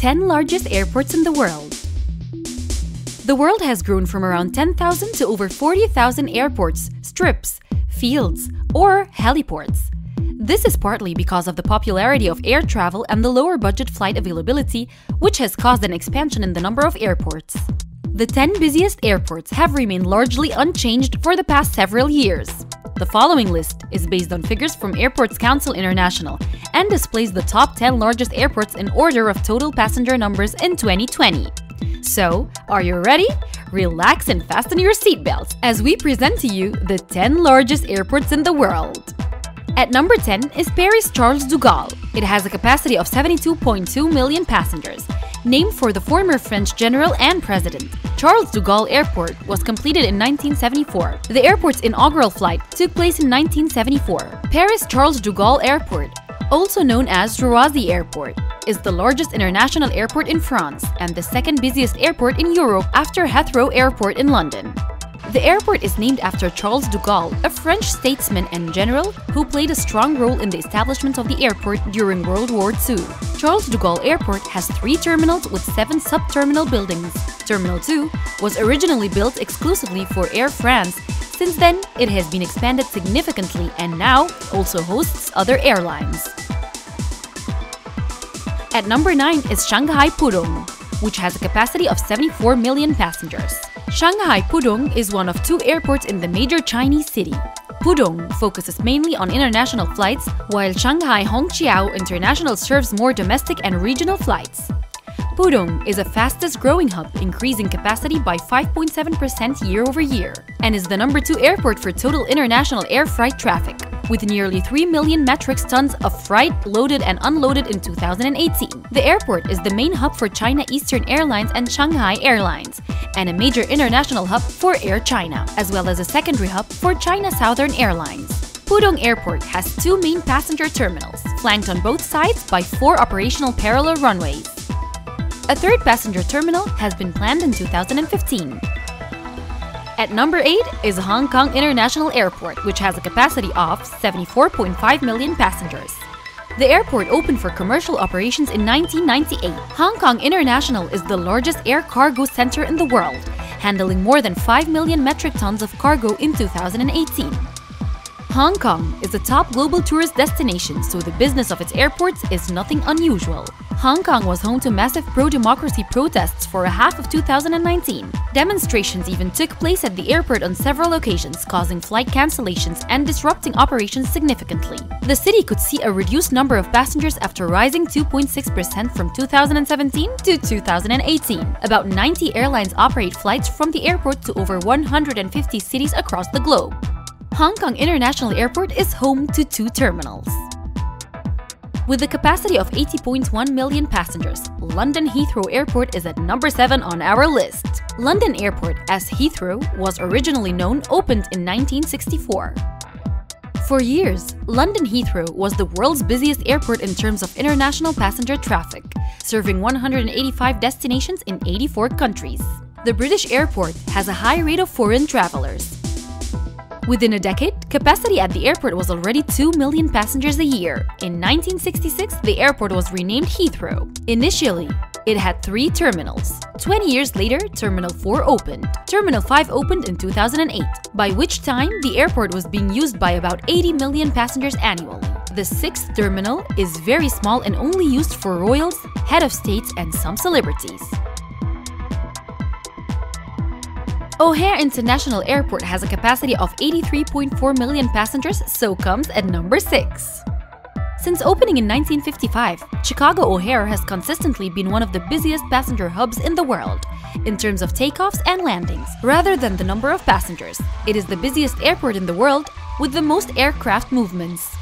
10 largest airports in the world. The world has grown from around 10,000 to over 40,000 airports, strips, fields, or heliports. This is partly because of the popularity of air travel and the lower budget flight availability, which has caused an expansion in the number of airports. The 10 busiest airports have remained largely unchanged for the past several years. The following list is based on figures from Airports Council International and displays the top 10 largest airports in order of total passenger numbers in 2020. So, are you ready? Relax and fasten your seatbelts as we present to you the 10 largest airports in the world. At number 10 is Paris Charles de Gaulle. It has a capacity of 72.2 million passengers. Named for the former French general and president, Charles de Gaulle Airport was completed in 1974. The airport's inaugural flight took place in 1974. Paris Charles de Gaulle Airport, also known as Roissy Airport, is the largest international airport in France and the second busiest airport in Europe after Heathrow Airport in London. The airport is named after Charles de Gaulle, a French statesman and general who played a strong role in the establishment of the airport during World War II. Charles de Gaulle Airport has 3 terminals with 7 sub-terminal buildings. Terminal 2 was originally built exclusively for Air France. Since then, it has been expanded significantly and now also hosts other airlines. At number 9 is Shanghai Pudong, which has a capacity of 74 million passengers. Shanghai Pudong is one of 2 airports in the major Chinese city. Pudong focuses mainly on international flights, while Shanghai Hongqiao International serves more domestic and regional flights. Pudong is the fastest growing hub, increasing capacity by 5.7% year-over-year, and is the number 2 airport for total international air freight traffic, with nearly 3 million metric tons of freight loaded and unloaded in 2018. The airport is the main hub for China Eastern Airlines and Shanghai Airlines, and a major international hub for Air China, as well as a secondary hub for China Southern Airlines. Pudong Airport has 2 main passenger terminals, flanked on both sides by 4 operational parallel runways. A 3rd passenger terminal has been planned in 2015. At number 8 is Hong Kong International Airport, which has a capacity of 74.5 million passengers. The airport opened for commercial operations in 1998. Hong Kong International is the largest air cargo center in the world, handling more than 5 million metric tons of cargo in 2018. Hong Kong is a top global tourist destination, so the business of its airports is nothing unusual. Hong Kong was home to massive pro-democracy protests for half of 2019. Demonstrations even took place at the airport on several occasions, causing flight cancellations and disrupting operations significantly. The city could see a reduced number of passengers after rising 2.6% from 2017 to 2018. About 90 airlines operate flights from the airport to over 150 cities across the globe. Hong Kong International Airport is home to 2 terminals. With a capacity of 80.1 million passengers, London Heathrow Airport is at number 7 on our list. London Airport, as Heathrow was originally known, opened in 1964. For years, London Heathrow was the world's busiest airport in terms of international passenger traffic, serving 185 destinations in 84 countries. The British airport has a high rate of foreign travelers. Within a decade, capacity at the airport was already 2 million passengers a year. In 1966, the airport was renamed Heathrow. Initially, it had 3 terminals. 20 years later, Terminal 4 opened. Terminal 5 opened in 2008, by which time the airport was being used by about 80 million passengers annually. The 6th terminal is very small and only used for royals, head of states, and some celebrities. OHare International Airport has a capacity of 83.4 million passengers, so comes at number 6. Since opening in 1955, Chicago O'Hare has consistently been one of the busiest passenger hubs in the world, in terms of takeoffs and landings. Rather than the number of passengers, it is the busiest airport in the world with the most aircraft movements.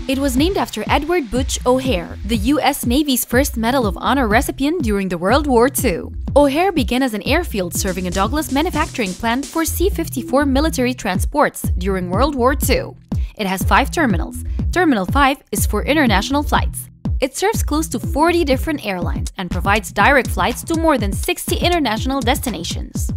It was named after Edward Butch O'Hare, the U.S. Navy's first Medal of Honor recipient during the World War II. O'Hare began as an airfield serving a Douglas manufacturing plant for C-54 military transports during World War II. It has 5 terminals. Terminal 5 is for international flights. It serves close to 40 different airlines and provides direct flights to more than 60 international destinations.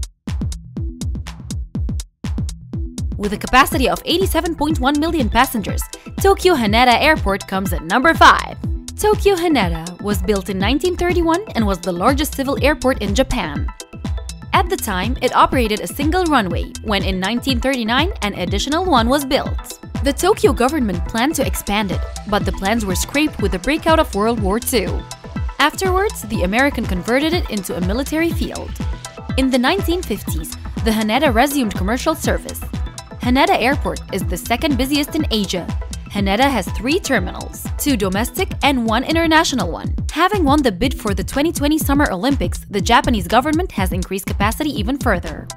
With a capacity of 87.1 million passengers, Tokyo Haneda Airport comes at number 5. Tokyo Haneda was built in 1931 and was the largest civil airport in Japan. At the time, it operated a single runway, when in 1939 an additional one was built. The Tokyo government planned to expand it, but the plans were scrapped with the breakout of World War II. Afterwards, the American converted it into a military field. In the 1950s, the Haneda resumed commercial service. Haneda Airport is the second busiest in Asia. Haneda has 3 terminals, 2 domestic and 1 international one. Having won the bid for the 2020 Summer Olympics, the Japanese government has increased capacity even further.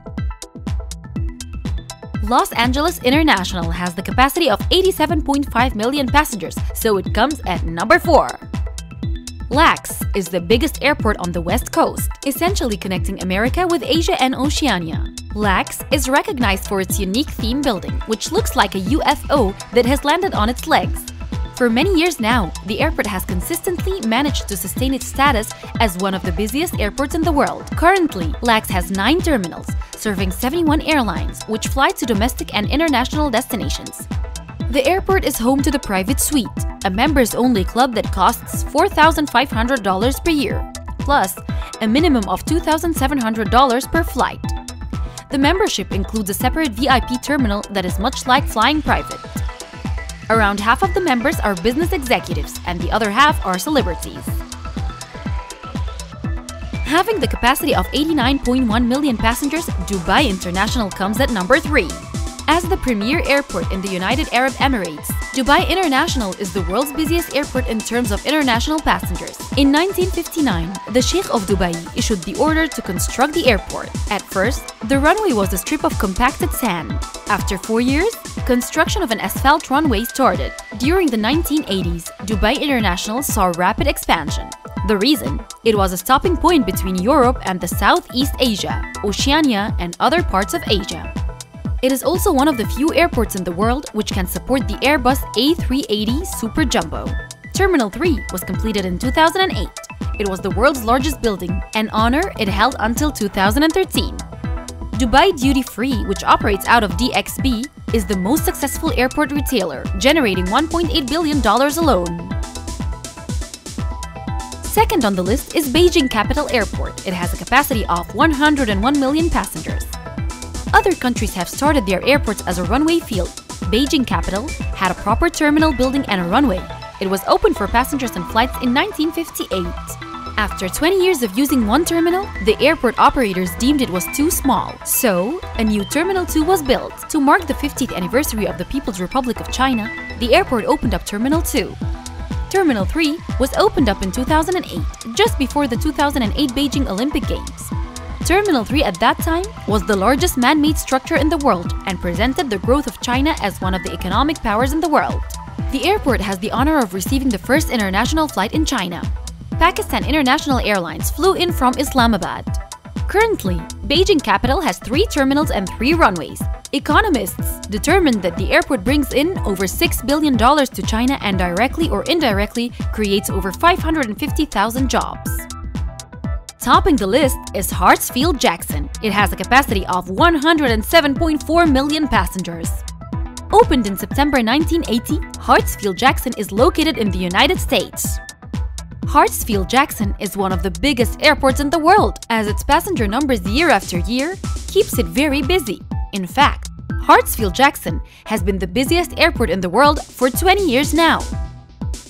Los Angeles International has the capacity of 87.5 million passengers, so it comes at number 4. LAX is the biggest airport on the West Coast, essentially connecting America with Asia and Oceania. LAX is recognized for its unique theme building, which looks like a UFO that has landed on its legs. For many years now, the airport has consistently managed to sustain its status as one of the busiest airports in the world. Currently, LAX has 9 terminals, serving 71 airlines, which fly to domestic and international destinations. The airport is home to the Private Suite, a members-only club that costs $4,500 per year, plus a minimum of $2,700 per flight. The membership includes a separate VIP terminal that is much like flying private. Around half of the members are business executives and the other half are celebrities. Having the capacity of 89.1 million passengers, Dubai International comes at number 3. As the premier airport in the United Arab Emirates, Dubai International is the world's busiest airport in terms of international passengers. In 1959, the Sheikh of Dubai issued the order to construct the airport. At first, the runway was a strip of compacted sand. After 4 years, construction of an asphalt runway started. During the 1980s, Dubai International saw rapid expansion. The reason? It was a stopping point between Europe and the Southeast Asia, Oceania, and other parts of Asia. It is also one of the few airports in the world which can support the Airbus A380 Super Jumbo. Terminal 3 was completed in 2008. It was the world's largest building, an honor it held until 2013. Dubai Duty Free, which operates out of DXB, is the most successful airport retailer, generating $1.8 billion alone. Second on the list is Beijing Capital Airport. It has a capacity of 101 million passengers. Other countries have started their airports as a runway field. Beijing Capital had a proper terminal building and a runway. It was opened for passengers and flights in 1958. After 20 years of using one terminal, the airport operators deemed it was too small. So, a new Terminal 2 was built. To mark the 50th anniversary of the People's Republic of China, the airport opened up Terminal 2. Terminal 3 was opened up in 2008, just before the 2008 Beijing Olympic Games. Terminal 3 at that time was the largest man-made structure in the world and presented the growth of China as one of the economic powers in the world. The airport has the honor of receiving the first international flight in China. Pakistan International Airlines flew in from Islamabad. Currently, Beijing Capital has 3 terminals and 3 runways. Economists determined that the airport brings in over $6 billion to China and directly or indirectly creates over 550,000 jobs. Topping the list is Hartsfield Jackson. It has a capacity of 107.4 million passengers. Opened in September 1980, Hartsfield Jackson is located in the United States. Hartsfield Jackson is one of the biggest airports in the world, as its passenger numbers year after year keeps it very busy. In fact, Hartsfield Jackson has been the busiest airport in the world for 20 years now.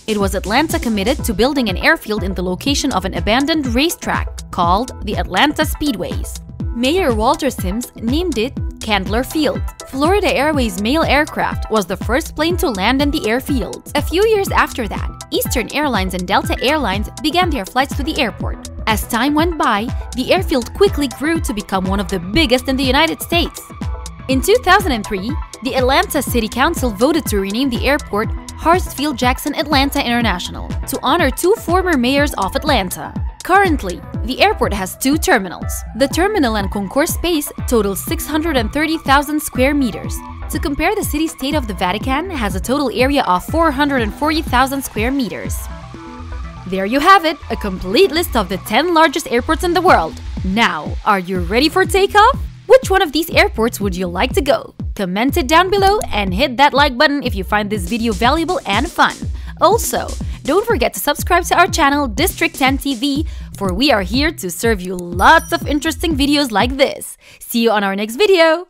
It was Atlanta committed to building an airfield in the location of an abandoned racetrack called the Atlanta Speedways. Mayor Walter Sims named it Candler Field. Florida Airways Mail aircraft was the first plane to land in the airfield. A few years after that, Eastern Airlines and Delta Airlines began their flights to the airport. As time went by, the airfield quickly grew to become one of the biggest in the United States. In 2003, the Atlanta City Council voted to rename the airport Hartsfield Jackson Atlanta International to honor 2 former mayors of Atlanta. Currently, the airport has 2 terminals. The terminal and concourse space totals 630,000 square meters. To compare, the city-state of the Vatican has a total area of 440,000 square meters. There you have it, a complete list of the 10 largest airports in the world. Now, are you ready for takeoff? Which one of these airports would you like to go? Comment it down below and hit that like button if you find this video valuable and fun. Also, don't forget to subscribe to our channel District 10 TV, for we are here to serve you lots of interesting videos like this. See you on our next video!